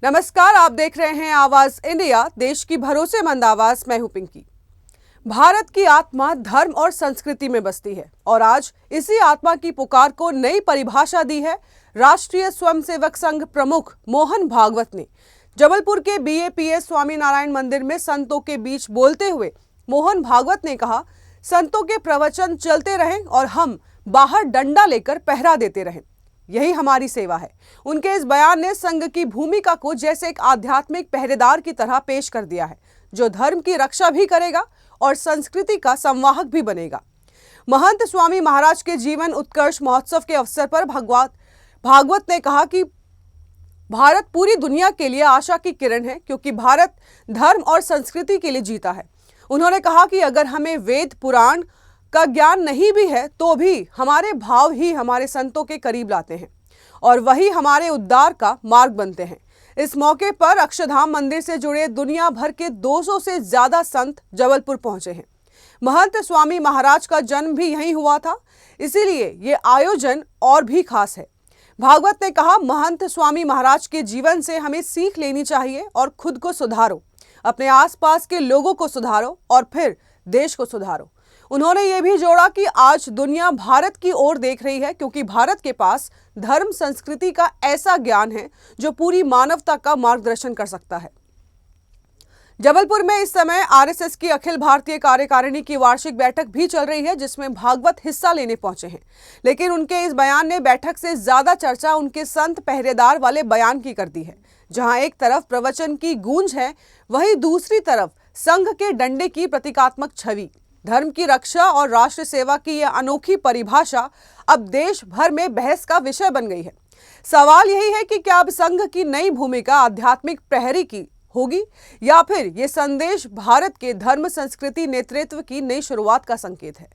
नमस्कार, आप देख रहे हैं आवाज इंडिया, देश की भरोसेमंद आवाज। मैं हूं पिंकी। भारत की आत्मा धर्म और संस्कृति में बसती है और आज इसी आत्मा की पुकार को नई परिभाषा दी है राष्ट्रीय स्वयंसेवक संघ प्रमुख मोहन भागवत ने। जबलपुर के बीएपीएस स्वामीनारायण मंदिर में संतों के बीच बोलते हुए मोहन भागवत ने कहा, संतों के प्रवचन चलते रहें और हम बाहर डंडा लेकर पहरा देते रहें, यही हमारी सेवा है। उनके इस बयान ने संघ की भूमिका को जैसे एक आध्यात्मिक पहरेदार की तरह पेश कर दिया है, जो धर्म की रक्षा भी करेगा और संस्कृति का संवाहक भी बनेगा। महंत स्वामी महाराज के जीवन उत्कर्ष महोत्सव के अवसर पर भागवत ने कहा कि भारत पूरी दुनिया के लिए आशा की किरण है, क्योंकि भारत धर्म और संस्कृति के लिए जीता है। उन्होंने कहा कि अगर हमें वेद पुराण का ज्ञान नहीं भी है तो भी हमारे भाव ही हमारे संतों के करीब लाते हैं और वही हमारे उद्धार का मार्ग बनते हैं। इस मौके पर अक्षरधाम मंदिर से जुड़े दुनिया भर के 200 से ज्यादा संत जबलपुर पहुंचे हैं। महंत स्वामी महाराज का जन्म भी यहीं हुआ था, इसीलिए ये आयोजन और भी खास है। भागवत ने कहा, महंत स्वामी महाराज के जीवन से हमें सीख लेनी चाहिए और खुद को सुधारो, अपने आसपास के लोगों को सुधारो और फिर देश को सुधारो। उन्होंने ये भी जोड़ा कि आज दुनिया भारत की ओर देख रही है, क्योंकि भारत के पास धर्म संस्कृति का ऐसा ज्ञान है जो पूरी मानवता का मार्गदर्शन कर सकता है। जबलपुर में इस समय आरएसएस की अखिल भारतीय कार्यकारिणी की वार्षिक बैठक भी चल रही है, जिसमें भागवत हिस्सा लेने पहुंचे हैं। लेकिन उनके इस बयान ने बैठक से ज्यादा चर्चा उनके संत पहरेदार वाले बयान की कर दी है। जहां एक तरफ प्रवचन की गूंज है, वहीं दूसरी तरफ संघ के डंडे की प्रतीकात्मक छवि। धर्म की रक्षा और राष्ट्र सेवा की यह अनोखी परिभाषा अब देश भर में बहस का विषय बन गई है। सवाल यही है कि क्या अब संघ की नई भूमिका आध्यात्मिक प्रहरी की होगी या फिर ये संदेश भारत के धर्म संस्कृति नेतृत्व की नई शुरुआत का संकेत है।